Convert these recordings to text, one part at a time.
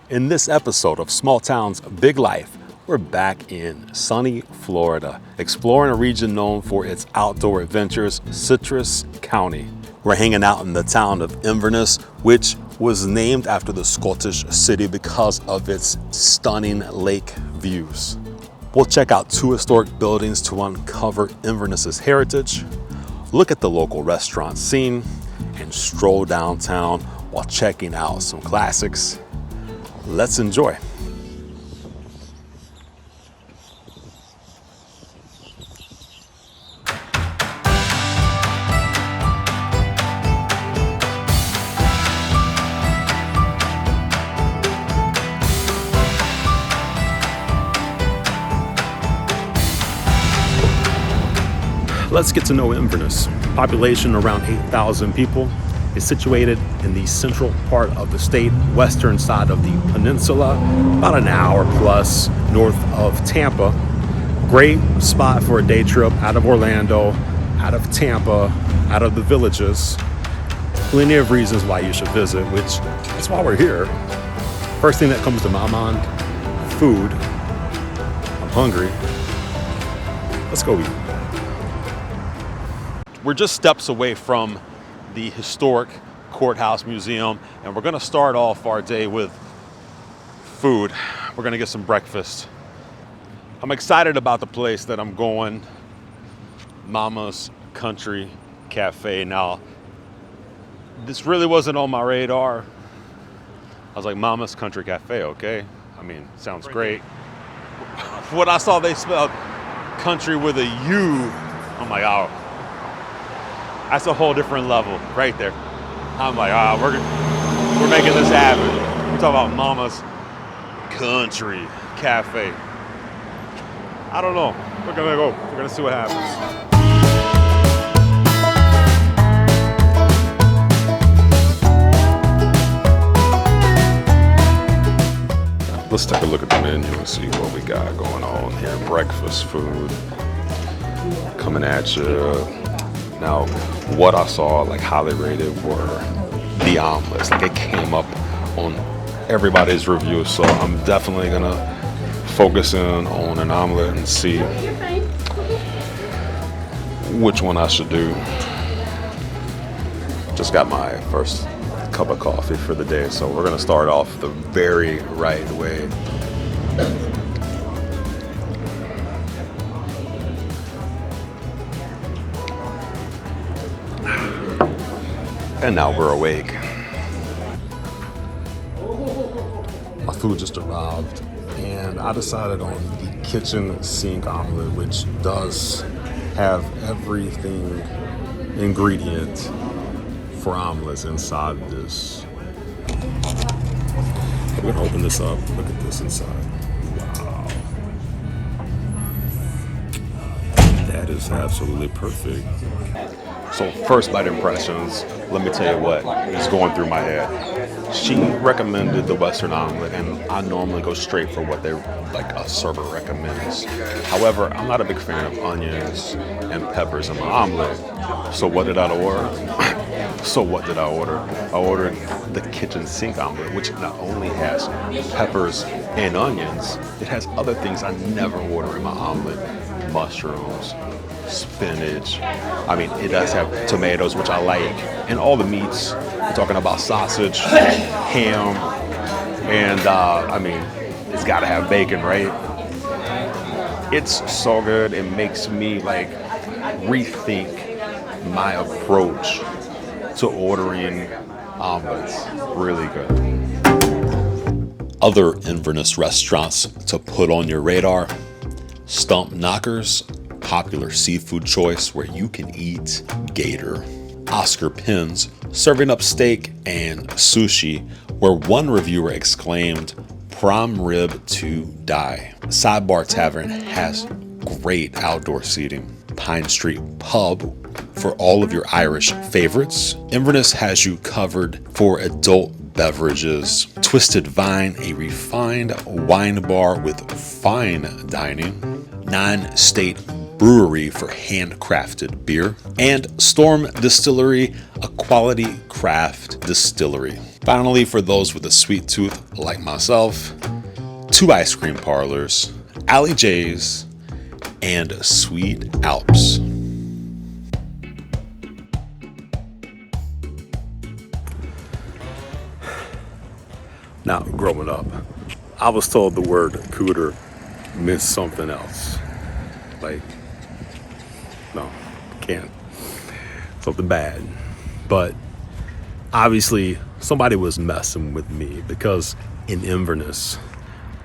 In this episode of Small Towns, Big Life, we're back in sunny Florida, exploring a region known for its outdoor adventures, Citrus County. We're hanging out in the town of Inverness, which was named after the Scottish city because of its stunning lake views. We'll check out 2 historic buildings to uncover Inverness's heritage, look at the local restaurant scene, and stroll downtown while checking out some classics. Let's enjoy. Let's get to know Inverness. Population around 8,000 people. It's situated in the central part of the state, western side of the peninsula, about an hour plus north of Tampa. Great spot for a day trip out of Orlando, out of Tampa, out of the villages. Plenty of reasons why you should visit, which that's why we're here. First thing that comes to my mind, food. I'm hungry. Let's go eat. We're just steps away from the historic Courthouse Museum, and we're gonna start off our day with food. We're gonna get some breakfast. I'm excited about the place that I'm going, Mama's Country Cafe. Now, this really wasn't on my radar. I was like, Mama's Country Cafe, okay. I mean, sounds great. When I saw they spelled country with a U, I'm like, oh, that's a whole different level right there. I'm like, we're making this happen. We're talking about Mama's Country Cafe. I don't know. We're gonna go. We're gonna see what happens. Let's take a look at the menu and see what we got going on here. Breakfast food coming at you. Now, what I saw, like highly rated, were the omelets. Like it came up on everybody's review, so I'm definitely gonna focus in on an omelet and see which one I should do. Just got my first cup of coffee for the day, so we're gonna start off the very right way. And now we're awake. My food just arrived, and I decided on the kitchen sink omelet, which does have everything ingredient for omelets inside this. We're gonna open this up. Look at this inside. Wow. That is absolutely perfect. So first bite impressions, let me tell you what is going through my head. She recommended the Western omelet, and I normally go straight for what a server recommends. However, I'm not a big fan of onions and peppers in my omelet. So what did I order? I ordered the kitchen sink omelet, which not only has peppers and onions, it has other things I never order in my omelet. Mushrooms, spinach. I mean, it does have tomatoes, which I like, and all the meats. We're talking about sausage, ham, and I mean, it's got to have bacon, right? It's so good. It makes me like rethink my approach to ordering omelets. Really good. Other Inverness restaurants to put on your radar: Stump Knockers, popular seafood choice where you can eat gator. Oscar Pins, serving up steak and sushi, where one reviewer exclaimed, prime rib to die. Sidebar Tavern has great outdoor seating. Pine Street Pub for all of your Irish favorites. Inverness has you covered for adult beverages. Twisted Vine, a refined wine bar with fine dining. 9 State Brewery for handcrafted beer. And Storm Distillery, a quality craft distillery. Finally, for those with a sweet tooth like myself, 2 ice cream parlors, Alley J's, and Sweet Alps. Now, growing up, I was told the word cooter meant something else. Like, no, can't. Something bad. But obviously, somebody was messing with me because in Inverness,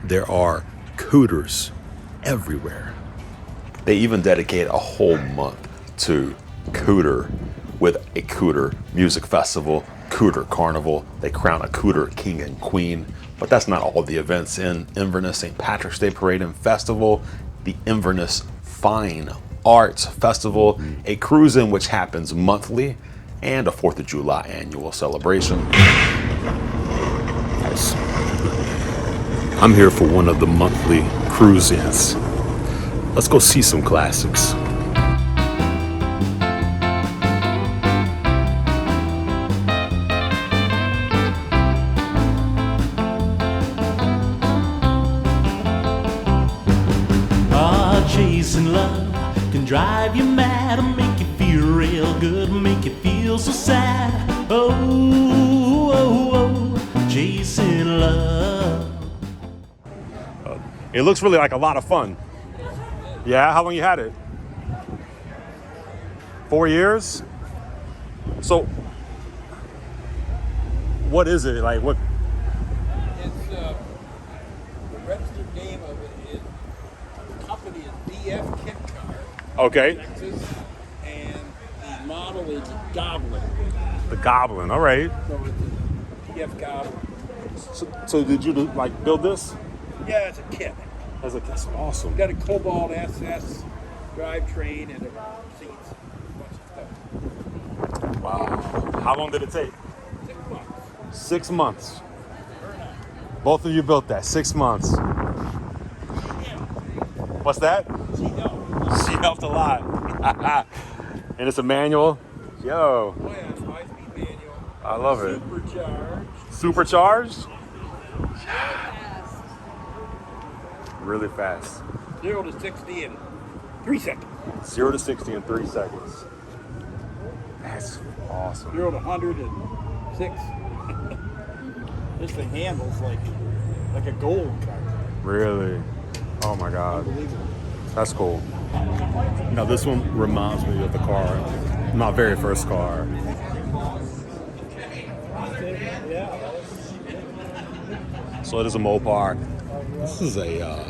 there are cooters everywhere. They even dedicate a whole month to cooter with a cooter music festival, cooter carnival. They crown a cooter king and queen. But that's not all the events in Inverness. St. Patrick's Day Parade and Festival, the Inverness Fine Arts Festival, a cruise-in which happens monthly, and a 4th of July annual celebration. Nice. I'm here for one of the monthly cruise-ins. Let's go see some classics. Chasing love can drive you mad and make you feel real good, make you feel so sad. Oh, oh, oh, chasing love. It looks really like a lot of fun. Yeah, how long you had it? 4 years? So, what is it? Like, what? It's the registered name of it is the company is BF Kit Car, Okay. Texas, and the model is Goblin. The Goblin, all right. So it's a BF Goblin. So did you like build this? Yeah, it's a kit. That's awesome. Got a Cobalt SS drivetrain and seats, a bunch of stuff. Wow. How long did it take? 6 months. 6 months. Both of you built that, 6 months. What's that? She helped. She helped a lot. And it's a manual. Yo, Oh yeah, it's 5-speed manual. I love it. Supercharged. Supercharged? Really fast. 0 to 60 in 3 seconds. 0 to 60 in 3 seconds. That's awesome. 0 to 100 in 6. Just the handles like a gold car. Really? Oh my God. Unbelievable. That's cool. Now this one reminds me of the car, my very first car. Yeah. So it is a Mopar. This is a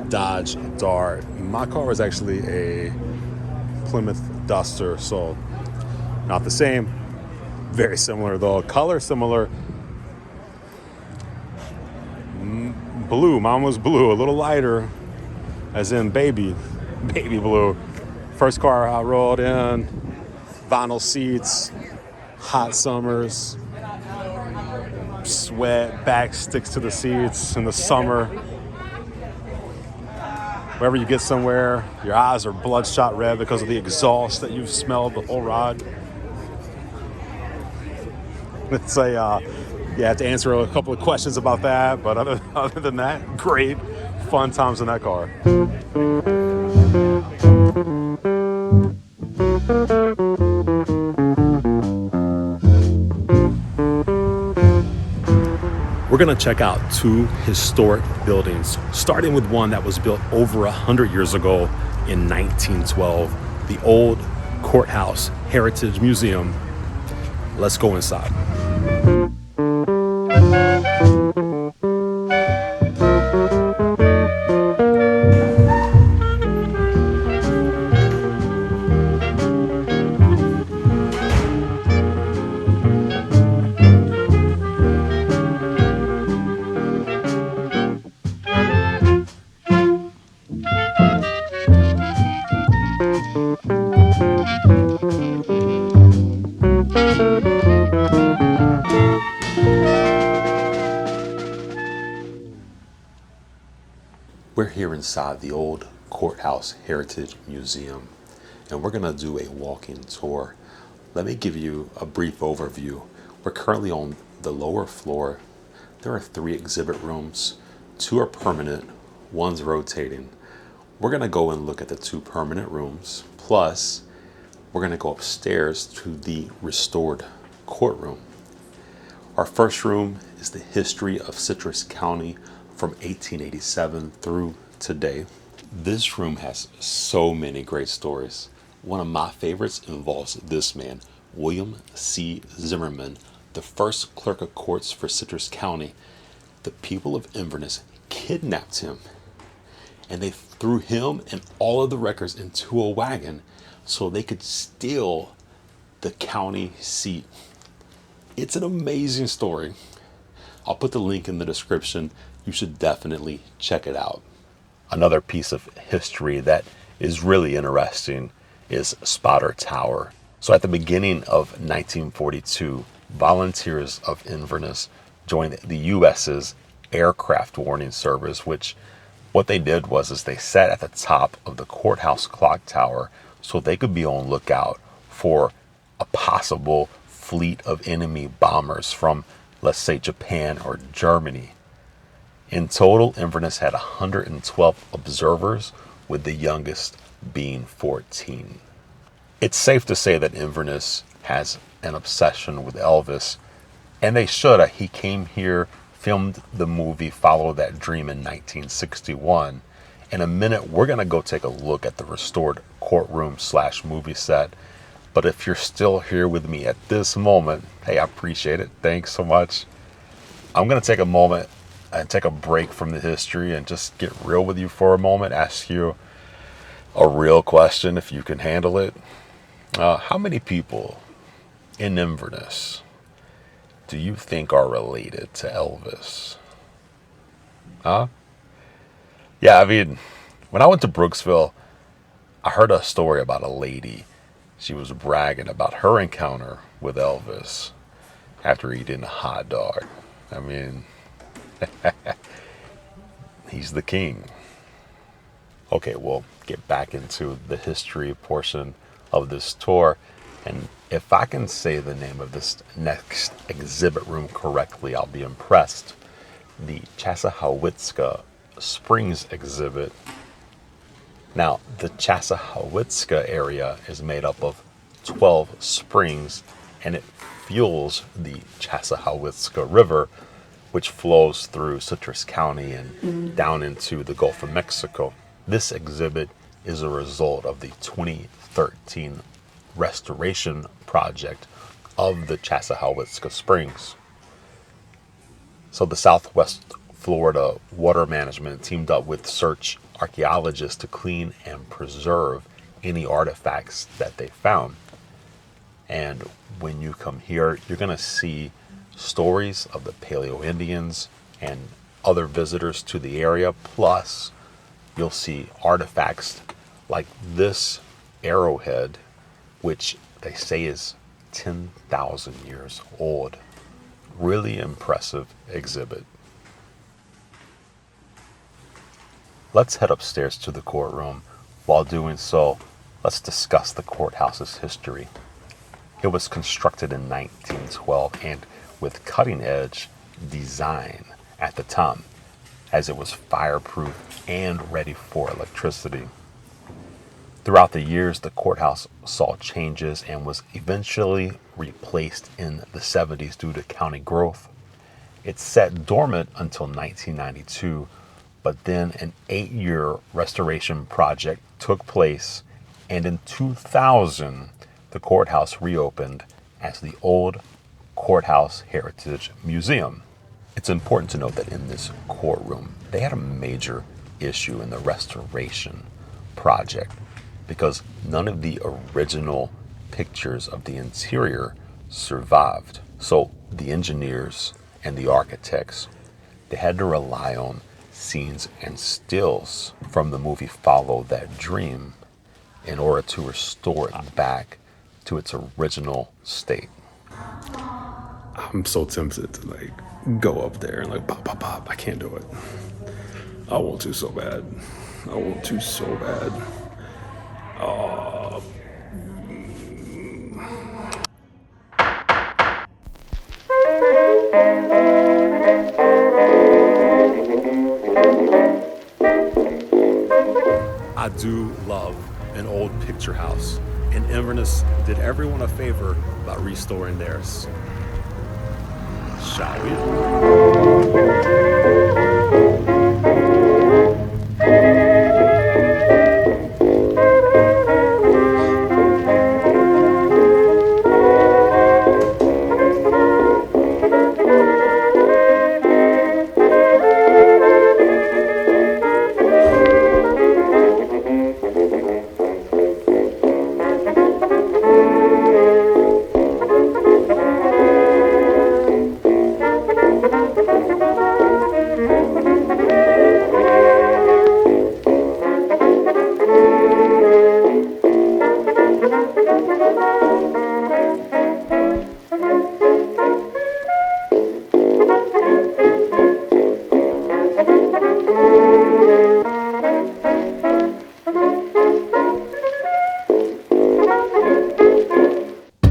Dodge Dart. My car was actually a Plymouth Duster, so not the same. Very similar though. Color similar. Blue. Mine was blue, a little lighter, as in baby blue. First car I rolled in. Vinyl seats. Hot summers. Sweat, back sticks to the seats in the summer. Wherever you get somewhere, your eyes are bloodshot red because of the exhaust that you've smelled the whole ride. It's you have to answer a couple of questions about that, but other than that, great fun times in that car. We're gonna check out 2 historic buildings, starting with one that was built over 100 years ago in 1912, the Old Courthouse Heritage Museum. Let's go inside. We're here inside the Old Courthouse Heritage Museum, and we're gonna do a walking tour. Let me give you a brief overview. We're currently on the lower floor, there are 3 exhibit rooms. 2 are permanent, 1's rotating. We're going to go and look at the 2 permanent rooms, plus we're going to go upstairs to the restored courtroom. Our first room is the history of Citrus County from 1887 through today. This room has so many great stories. One of my favorites involves this man, William C. Zimmerman, the first clerk of courts for Citrus County. The people of Inverness kidnapped him, and they threw him and all of the records into a wagon so they could steal the county seat. It's an amazing story. I'll put the link in the description. You should definitely check it out. Another piece of history that is really interesting is Spotter Tower. So at the beginning of 1942, volunteers of Inverness joined the U.S.'s Aircraft Warning Service, which what they did was they sat at the top of the courthouse clock tower so they could be on lookout for a possible fleet of enemy bombers from, let's say, Japan or Germany. In total, Inverness had 112 observers, with the youngest being 14. It's safe to say that Inverness has an obsession with Elvis, and they should. He came here, filmed the movie Follow That Dream in 1961. In a minute, we're going to go take a look at the restored courtroom / movie set. But if you're still here with me at this moment, hey, I appreciate it. Thanks so much. I'm going to take a moment and take a break from the history and just get real with you for a moment, ask you a real question if you can handle it. How many people in Inverness do you think are related to Elvis? Huh? Yeah, I mean, when I went to Brooksville, I heard a story about a lady. She was bragging about her encounter with Elvis after eating a hot dog. I mean, he's the king. Okay, we'll get back into the history portion of this tour. And if I can say the name of this next exhibit room correctly, I'll be impressed. The Chassahowitzka Springs exhibit. Now, the Chassahowitzka area is made up of 12 springs, and it fuels the Chassahowitzka River, which flows through Citrus County and down into the Gulf of Mexico. This exhibit is a result of the 2013 restoration project of the Chassahowitzka Springs. So the Southwest Florida Water Management teamed up with search archaeologists to clean and preserve any artifacts that they found. And when you come here, you're going to see stories of the Paleo Indians and other visitors to the area. Plus, you'll see artifacts like this arrowhead, which they say is 10,000 years old. Really impressive exhibit. Let's head upstairs to the courtroom. While doing so, let's discuss the courthouse's history. It was constructed in 1912 and with cutting-edge design at the time, as it was fireproof and ready for electricity. Throughout the years, the courthouse saw changes and was eventually replaced in the 70s due to county growth. It sat dormant until 1992, but then an 8-year restoration project took place, and in 2000, the courthouse reopened as the Old Courthouse Heritage Museum. It's important to note that in this courtroom, they had a major issue in the restoration project because none of the original pictures of the interior survived. So the engineers and the architects, they had to rely on scenes and stills from the movie Follow That Dream in order to restore it back to its original state. I'm so tempted to go up there and pop, pop, pop. I can't do it. I want to so bad. I want to so bad. I do love an old picture house, and Inverness did everyone a favor by restoring theirs. Shall we?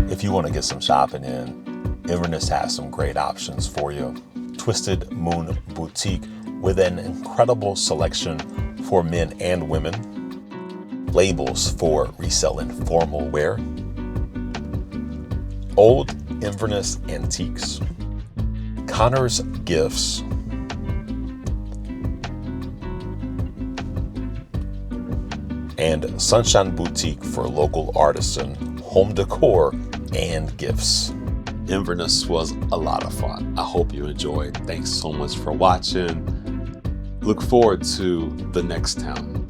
If you want to get some shopping in, Inverness has some great options for you. Twisted Moon Boutique with an incredible selection for men and women. Labels for reselling formal wear. Old Inverness Antiques. Connor's Gifts. And Sunshine Boutique for local artisan, home decor, and gifts. Inverness was a lot of fun. I hope you enjoyed. Thanks so much for watching. Look forward to the next town.